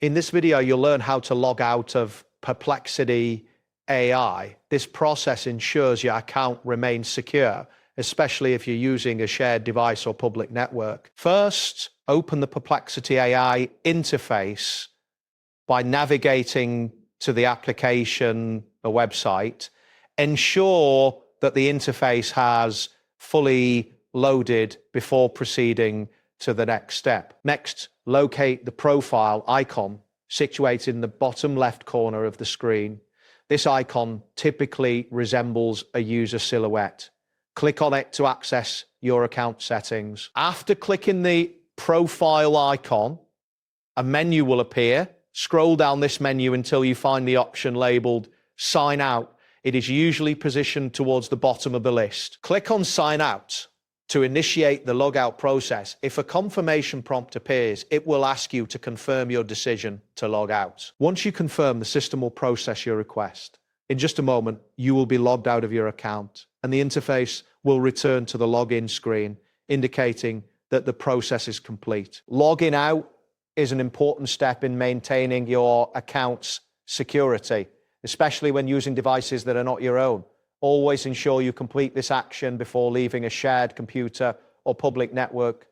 In this video, you'll learn how to log out of Perplexity AI. This process ensures your account remains secure, especially if you're using a shared device or public network. First, open the Perplexity AI interface by navigating to the application, the website. Ensure that the interface has fully loaded before proceeding to the next step. Next, locate the profile icon situated in the bottom left corner of the screen. This icon typically resembles a user silhouette. Click on it to access your account settings. After clicking the profile icon, a menu will appear. Scroll down this menu until you find the option labeled Sign Out. It is usually positioned towards the bottom of the list. Click on Sign Out to initiate the logout process. If a confirmation prompt appears, it will ask you to confirm your decision to log out. Once you confirm, the system will process your request. In just a moment, you will be logged out of your account, and the interface will return to the login screen, indicating that the process is complete. Logging out is an important step in maintaining your account's security, especially when using devices that are not your own. Always ensure you complete this action before leaving a shared computer or public network